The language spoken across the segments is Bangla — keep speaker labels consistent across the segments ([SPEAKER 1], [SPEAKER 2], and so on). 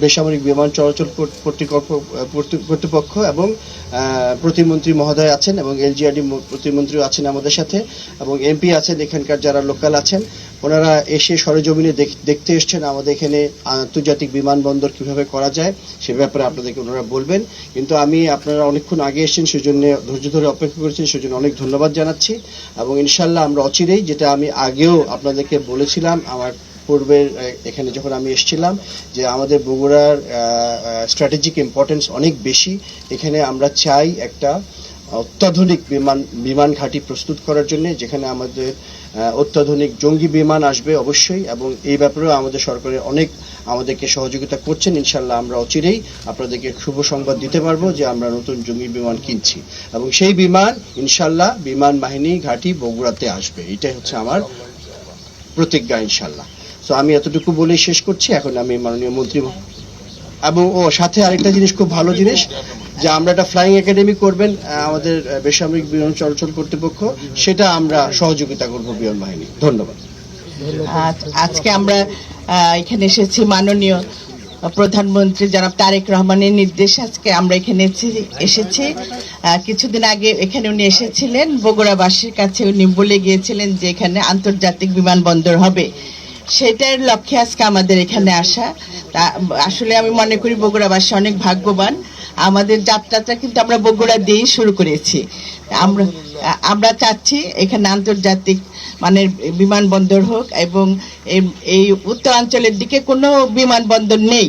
[SPEAKER 1] বেসামরিক বিমান চলাচল কর্তৃপক্ষ এবং প্রতিমন্ত্রী মহোদয় আছেন এবং এলজিআরডি প্রতিমন্ত্রীও আছেন আমাদের সাথে, এবং এমপি আছেন, এখানকার যারা লোকাল আছেন ওনারা এসে সরেজমিনে দেখতে এসছেন আমাদের এখানে আন্তর্জাতিক বিমানবন্দর কিভাবে করা যায় সে ব্যাপারে আপনাদেরকে ওনারা বলবেন। কিন্তু আপনারা অনেকক্ষণ আগে এসেছেন, সেজন্য ধৈর্য ধরে অপেক্ষা করেছেন, সেজন্য অনেক ধন্যবাদ জানাচ্ছি। এবং ইনশাল্লাহ আমরা অচিরেই, যেটা আমি আগেও আপনাদেরকে বলেছিলাম আমার পূর্বের এখানে যখন আমি এসেছিলাম, যে আমাদের বগুড়ার স্ট্র্যাটেজিক ইম্পর্টেন্স অনেক বেশি। এখানে আমরা চাই একটা অত্যাধুনিক বিমান ঘাঁটি প্রস্তুত করার জন্য, যেখানে আমাদের অত্যাধুনিক জঙ্গি বিমান আসবে অবশ্যই, এবং এই ব্যাপারেও আমাদের সরকারের অনেক আমাদেরকে সহযোগিতা করছেন। ইনশাল্লাহ আমরা অচিরেই আপনাদেরকে শুভ সংবাদ দিতে পারবো যে আমরা নতুন জঙ্গি বিমান কিনছি, এবং সেই বিমান ইনশাল্লাহ বিমান বাহিনী ঘাঁটি বগুড়াতে আসবে। এটাই হচ্ছে আমার প্রতিজ্ঞা ইনশাল্লাহ। তো আমি এতটুকু বলেই শেষ করছি। এখন আমি মাননীয় মন্ত্রী এবং সাথে আরেকটা জিনিস, খুব ভালো জিনিস, যে আমরা একটা ফ্লাইং একাডেমি করবেন আমাদের বেসামরিক বিমান চলাচল কর্তৃপক্ষ, সেটা আমরা সহযোগিতা করবো বিমান বাহিনী। ধন্যবাদ।
[SPEAKER 2] আজকে আমরা এখানে এসেছি মাননীয় প্রধানমন্ত্রী জনাব তারেক রহমানের নির্দেশে আজকে আমরা এখানে এসেছি। কিছুদিন আগে এখানে উনি এসেছিলেন, বগুড়াবাসীর কাছে উনি বলে গিয়েছিলেন যে এখানে আন্তর্জাতিক বিমানবন্দর হবে, সেটার লক্ষ্যে আজকে আমাদের এখানে আসা। আসলে আমি মনে করি বগুড়াবাসী অনেক ভাগ্যবান। আমাদের যাত্রাটা কিন্তু আমরা বগুড়া দিয়েই শুরু করেছি। আমরা চাচ্ছি এখানে আন্তর্জাতিক মানের বিমানবন্দর হোক, এবং এই উত্তরাঞ্চলের দিকে কোনো বিমানবন্দর নেই,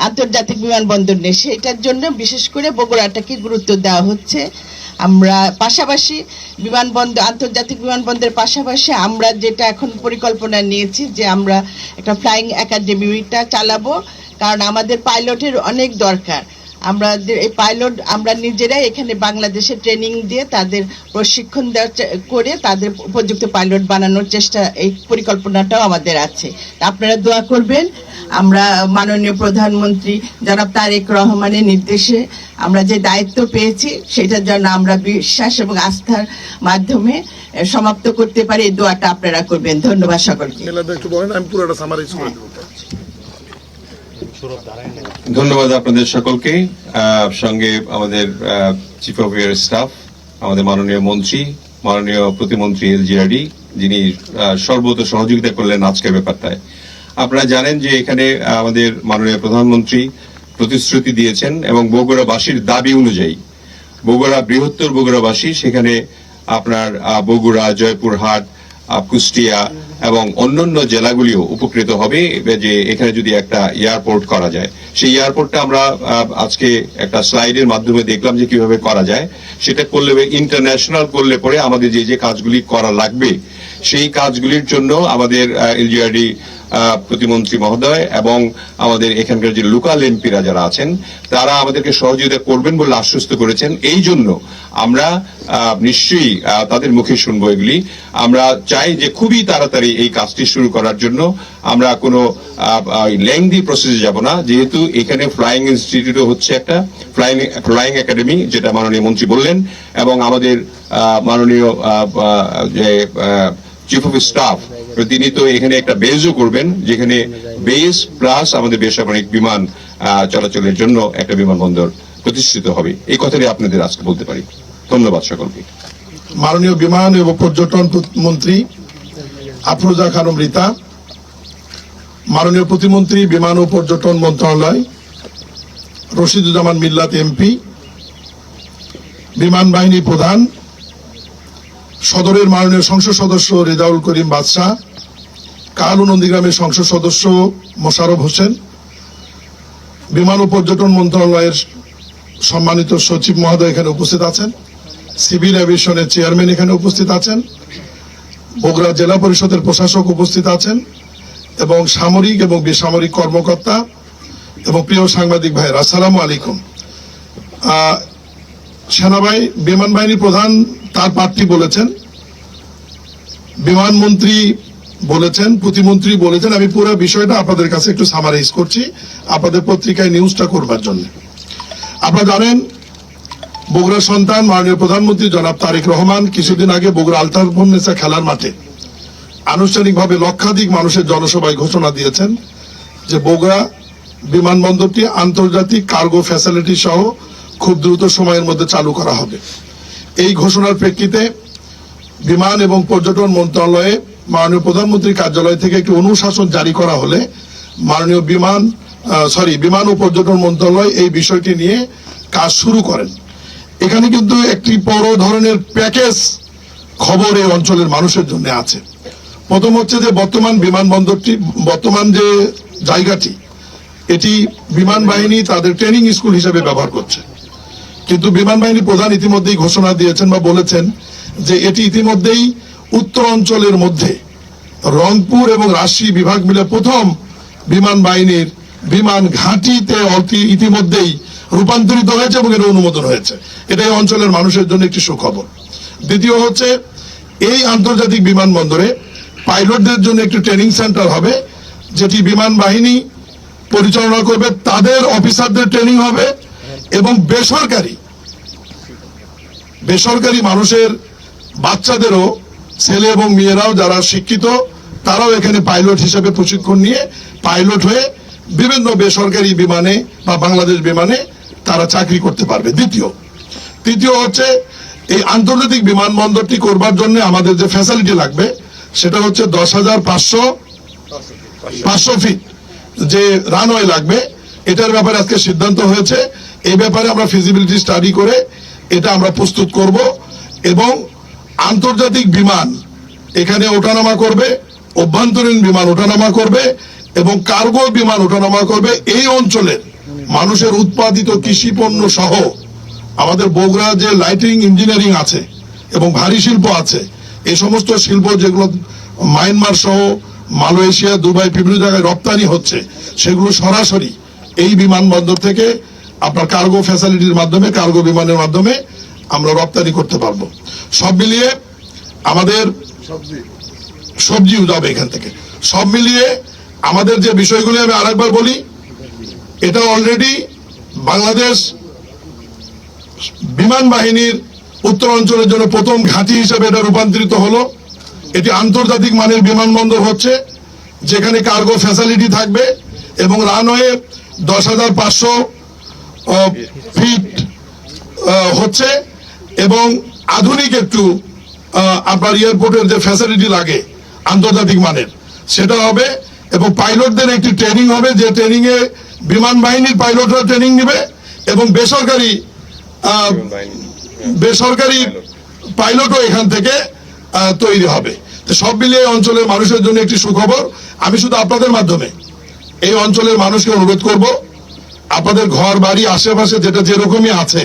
[SPEAKER 2] আন্তর্জাতিক বিমানবন্দর নেই, সেটার জন্য বিশেষ করে বগুড়াটাকে গুরুত্ব দেওয়া হচ্ছে। আমরা পাশাপাশি আন্তর্জাতিক বিমানবন্দরের পাশাপাশি আমরা যেটা এখন পরিকল্পনা নিয়েছি যে আমরা একটা ফ্লাইং একাডেমিটা চালাবো, কারণ আমাদের পাইলটের অনেক দরকার। এই পাইলট আমরা নিজেরাই এখানে বাংলাদেশে ট্রেনিং দিয়ে তাদের প্রশিক্ষণ করে তাদের উপযুক্ত পাইলট বানানোর চেষ্টা, এই পরিকল্পনাটাও আমাদের আছে। আপনারা দোয়া করবেন। আমরা মাননীয় প্রধানমন্ত্রী জনাব তারেক রহমানের নির্দেশে আমরা যে দায়িত্ব পেয়েছি সেটার জন্য আমরা বিশ্বাস এবং আস্থার মাধ্যমে সমাপ্ত করতে পারি, এই দোয়াটা আপনারা করবেন। ধন্যবাদ সকলকে।
[SPEAKER 3] ধন্যবাদ আপনাদের সকলকে। সঙ্গে আমাদের চিফ অফ এয়ার স্টাফ, আমাদের মাননীয় মন্ত্রী, মাননীয় প্রতিমন্ত্রী এলজিআরডি, যিনি সর্বত সহযোগিতা করলেন আজকের ব্যাপারটায়। আপনারা জানেন যে এখানে আমাদের মাননীয় প্রধানমন্ত্রী প্রতিশ্রুতি দিয়েছেন, এবং বগুড়াবাসীর দাবি অনুযায়ী বৃহত্তর বগুড়াবাসী, সেখানে আপনার বগুড়া, জয়পুরহাট, কুষ্টিয়া এবং অন্যান্য জেলাগুলিও উপকৃত হবে যে এখানে যদি একটা এয়ারপোর্ট করা যায়। সেই এয়ারপোর্টটা আমরা আজকে একটা স্লাইডের মাধ্যমে দেখলাম যে কিভাবে করা যায়। সেটা করলে, ইন্টারন্যাশনাল করলে পরে আমাদের যে কাজগুলি করা লাগবে সেই কাজগুলির জন্য আমাদের এলজিআরডি প্রতিমন্ত্রী মহোদয় এবং আমাদের এখানকার যে লোকাল এমপিরা যারা আছেন তারা আমাদেরকে সহযোগিতা করবেন বলে আশ্বস্ত করেছেন। এই জন্য আমরা নিশ্চয়ই তাদের মুখে শুনবো এগুলি। আমরা চাই যে খুবই তাড়াতাড়ি এই কাজটি শুরু করার জন্য। আমরা কোনো লেংদি প্রসেসে যাব না, যেহেতু এখানে ফ্লাইং ইনস্টিটিউটও হচ্ছে একটা ফ্লাইং একাডেমি, যেটা মাননীয় মন্ত্রী বললেন, এবং আমাদের মাননীয় যে চিফ অফ স্টাফ তিনি তো এখানে একটা বেসও করবেন, যেখানে বেস প্লাস আমাদের বেসামরিক বিমান চলাচলের জন্য একটা বিমানবন্দর প্রতিষ্ঠিত হবে। এই কথাটি আপনাদের আজকে বলতে পারি। ধন্যবাদ সকলকে।
[SPEAKER 4] মাননীয় বিমান এবং পর্যটন মন্ত্রী আফরোজা খানম রীতা, মাননীয় প্রতিমন্ত্রী বিমান ও পর্যটন মন্ত্রণালয় রশিদুজ্জামান মিল্লাত এমপি, বিমান বাহিনী প্রধান সদরের মাননীয় সংসদ সদস্য রেজাউল করিম বাদশাহ, কালু নন্দীগ্রামের সংসদ সদস্য মোশাররফ হোসেন, বিমান ও পর্যটন মন্ত্রণালয়ের সম্মানিত সচিব মহোদয় এখানে উপস্থিত আছেন, সিভিল এভিয়েশনের চেয়ারম্যান এখানে উপস্থিত আছেন, বগুড়া জেলা পরিষদের প্রশাসক উপস্থিত আছেন, এবং সামরিক এবং বেসামরিক কর্মকর্তা এবং প্রিয় সাংবাদিক ভাইয়েরা, আসসালামু আলাইকুম। বিমান বাহিনী প্রধান তার প্রার্থী বলেছেন, বিমানমন্ত্রী বলেছেন, প্রতিমন্ত্রী বলেছেন। আমি পুরো বিষয়টা আপনাদের কাছে একটু সামারাইজ করছি আপনাদের পত্রিকায় নিউজটা করবার জন্য। আপনারা জানেন বগুড়া সন্তান মাননীয় প্রধানমন্ত্রী জনাব তারেক রহমান কিছুদিন আগে বগুড়া আলতাফুন্নেসা খেলার মাঠে আনুষ্ঠানিকভাবে লক্ষাধিক মানুষের জনসভায় ঘোষণা দিয়েছেন যে বগুড়া বিমানবন্দরটি আন্তর্জাতিক কার্গো ফ্যাসিলিটি সহ খুব দ্রুত সময়ের মধ্যে চালু করা হবে। এই ঘোষণার প্রেক্ষিতে বিমান এবং পর্যটন মন্ত্রণালয়ে মাননীয় প্রধানমন্ত্রীর কার্যালয় থেকে একটি অনুশাসন জারি করা হলে মাননীয় বিমান ও পর্যটন মন্ত্রণালয় এই বিষয়টি নিয়ে কাজ শুরু করেন। এখানে কিন্তু একটি বড় ধরনের প্যাকেজ খবর এই অঞ্চলের মানুষের জন্য আছে। প্রথম হচ্ছে যে বর্তমান যে জায়গাটি, এটি বিমান বাহিনী তাদের ট্রেনিং স্কুল হিসেবে ব্যবহার করছে, কিন্তু বিমান বাহিনী প্রধান ইতিমধ্যেই ঘোষণা দিয়েছেন বা বলেছেন যে এটি ইতিমধ্যেই উত্তর অঞ্চলের মধ্যে রংপুর এবং রাজশাহী বিভাগ মিলে প্রথম বিমান বাহিনীর বিমান ঘাঁটিতে ইতিমধ্যেই রূপান্তরিত হয়েছে এবং এর অনুমোদন হয়েছে। এটা এই অঞ্চলের মানুষের জন্য একটি সুখবর। দ্বিতীয় হচ্ছে এই আন্তর্জাতিক বিমানবন্দরে পাইলটদের জন্য একটি ট্রেনিং সেন্টার হবে, যেটি বিমান বাহিনী পরিচালনা করবে, তাদের অফিসারদের ট্রেনিং হবে এবং বেসরকারি মানুষের বাচ্চাদেরও, ছেলে এবং মেয়েরাও যারা শিক্ষিত, তারাও এখানে পাইলট হিসেবে প্রশিক্ষণ নিয়ে পাইলট হয়ে বিভিন্ন বেসরকারি বিমানে বা বাংলাদেশ বিমানে তারা চাকরি করতে পারবে। তৃতীয় হচ্ছে এই আন্তর্জাতিক বিমানবন্দরটি করবার জন্য আমাদের যে ফ্যাসিলিটি লাগবে সেটা হচ্ছে 10,500 ফিট যে রানওয়ে লাগবে। এটার ব্যাপারে আজকে সিদ্ধান্ত হয়েছে। এই ব্যাপারে আমরা ফিজিবিলিটি স্টাডি করে এটা আমরা প্রস্তুত করব এবং আন্তর্জাতিক বিমান এখানে ওঠানামা করবে, অভ্যন্তরীণ বিমান ওঠানামা করবে এবং কার্গো বিমান ওঠানামা করবে। এই অঞ্চলের মানুষের উৎপাদিত কৃষি পণ্য সহ আমাদের বগুড়া যে লাইটিং ইঞ্জিনিয়ারিং আছে এবং ভারী শিল্প আছে, এই সমস্ত শিল্প যেগুলো মায়ানমার সহ মালয়েশিয়া, দুবাই বিভিন্ন জায়গায় রপ্তানি হচ্ছে, সেগুলো সরাসরি এই বিমানবন্দর থেকে আপনার কার্গো ফ্যাসিলিটির মাধ্যমে, কার্গো বিমানের মাধ্যমে আমরা রপ্তানি করতে পারবো। সব মিলিয়ে আমাদের সবজিও যাবে এখান থেকে। সব মিলিয়ে আমাদের যে বিষয়গুলি আমি আরেকবার বলি, এটা অলরেডি বাংলাদেশ বিমান বাহিনীর উত্তর অঞ্চলের জন্য প্রথম ঘাঁটি হিসেবে এটা রূপান্তরিত হলো। এটি আন্তর্জাতিক মানের বিমানবন্দর হচ্ছে, যেখানে কার্গো ফ্যাসিলিটি থাকবে এবং রানওয়ে 10,500 ফিট হচ্ছে এবং আধুনিক একটু আপনার এয়ারপোর্টের যে ফ্যাসিলিটি লাগে আন্তর্জাতিক মানের সেটা হবে এবং পাইলটদের একটি ট্রেনিং হবে, যে ট্রেনিং এ বিমান বাহিনীর পাইলটরা ট্রেনিং নেবে এবং বেসরকারি পাইলটও এখান থেকে তৈরি হবে। তো সব মিলিয়ে অঞ্চলের মানুষের জন্য একটি সুখবর। আমি শুধু আপনাদের মাধ্যমে এই অঞ্চলের মানুষকে অনুরোধ করব, আপনাদের ঘর বাড়ি আশেপাশে যেটা যেরকমই আছে,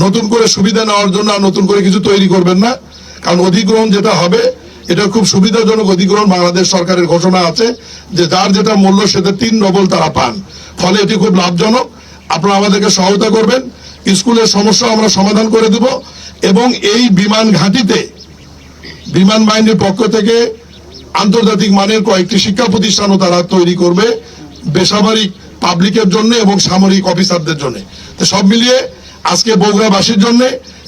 [SPEAKER 4] নতুন করে সুবিধা নেওয়ার জন্য আর নতুন করে কিছু তৈরি করবেন না, কারণ অধিগ্রহণ যেটা হবে এটা খুব সুবিধাজনক অধিগ্রহণ। বাংলাদেশ সরকারের ঘোষণা আছে যে যার যেটা মূল্য সেটা 3 ডবল তারা পান, ফলে এটি খুব লাভজনক। আপনারা আমাদেরকে সহায়তা করবেন, স্কুলের সমস্যা আমরা সমাধান করে দেব এবং এই বিমান ঘাঁটিতে বিমান বাহিনীর পক্ষ থেকে আন্তর্জাতিক মানের কয়েকটি শিক্ষা প্রতিষ্ঠানও তারা তৈরি করবে বেসামরিক পাবলিকের জন্য এবং সামরিক অফিসারদের জন্য। তো সব মিলিয়ে আজকে বগুড়াবাসীর জন্য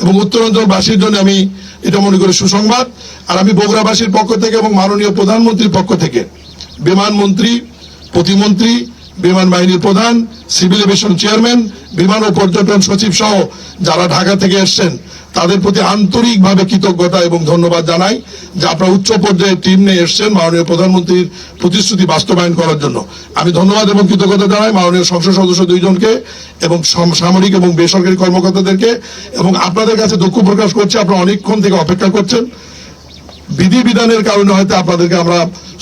[SPEAKER 4] এবং উত্তরাঞ্চলবাসীর জন্য আমি এটা মনে করি সুসংবাদ। আর আমি বগুড়াবাসীর পক্ষ থেকে এবং মাননীয় প্রধানমন্ত্রীর পক্ষ থেকে বিমানমন্ত্রী, প্রতিমন্ত্রী, বিমান বাহিনীর প্রধান, সিভিল এভিয়েশন চেয়ারম্যান, বিমান ও পর্যটন সচিব সহ যারা ঢাকা থেকে এসছেন তাদের প্রতি আন্তরিকভাবে কৃতজ্ঞতা এবং ধন্যবাদ জানাই যে আপনারা উচ্চ পর্যায়ে টিম নিয়ে এসছেন মাননীয় প্রধানমন্ত্রীর প্রতিশ্রুতি বাস্তবায়ন করার জন্য। আমি ধন্যবাদ এবং কৃতজ্ঞতা জানাই মাননীয় সংসদ সদস্য 2 জনকে এবং সামরিক এবং বেসরকারি কর্মকর্তাদেরকে এবং আপনাদের কাছে দুঃখ প্রকাশ করছি, আপনারা অনেকক্ষণ থেকে অপেক্ষা করছেন। বিধিবিধানের কারণে হয়তো আপনাদেরকে আমরা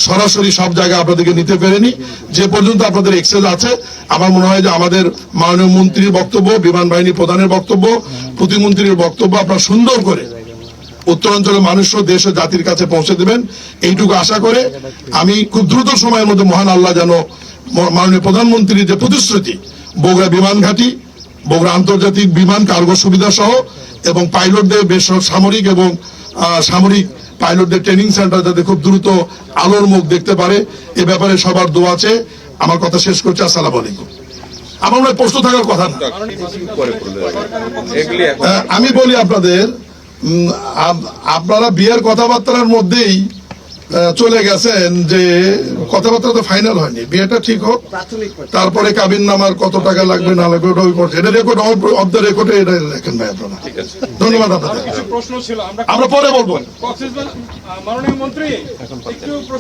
[SPEAKER 4] সরাসরি সব জায়গায় আপনাদেরকে নিতে পারিনি। যে পর্যন্ত আপনাদের এক্সেস আছে, আমার মনে হয় যে আমাদের মাননীয় মন্ত্রীর বক্তব্য, বিমান বাহিনী প্রধানের বক্তব্য, প্রতিমন্ত্রীর বক্তব্য আপনারা সুন্দর করে উত্তরাঞ্চলের মানুষ ও দেশ ও জাতির কাছে পৌঁছে দেবেন, এইটুকু আশা করে আমি খুব দ্রুত সময়ের মধ্যে মহান আল্লাহ যেন মাননীয় প্রধানমন্ত্রীর যে প্রতিশ্রুতি, বগুড়া বিমান ঘাঁটি, বগুড়া আন্তর্জাতিক বিমান কার্গো সুবিধা সহ এবং পাইলটদের সামরিক এবং সামরিক পাইলটদের ট্রেনিং সেন্টার যাতে খুব দ্রুত আলোর মুখ দেখতে পারে, এ ব্যাপারে সবার দোয়া আছে। আমার কথা শেষ করছি। আসসালামু আলাইকুম। আমার মনে হয় প্রশ্ন থাকার কথা না। আমি বলি আপনাদের, আপনারা বিয়ের কথাবার্তার মধ্যেই চলে গেছেন যে কথাবার্তা তো ফাইনাল হয়নি, বিয়েটা ঠিক হোক,
[SPEAKER 1] প্রাথমিক
[SPEAKER 4] তারপরে কাবিন নামার কত টাকা লাগবে না লাগবে ওটা রেকর্ড, এটা রেকর্ড অফ দ্য রেকর্ডে এটা দেখেন ভাই আপনারা। ধন্যবাদ আপনাদের।
[SPEAKER 5] কিছু প্রশ্ন ছিল,
[SPEAKER 4] আমরা পরে বলবো।
[SPEAKER 5] মাননীয় মন্ত্রী একটু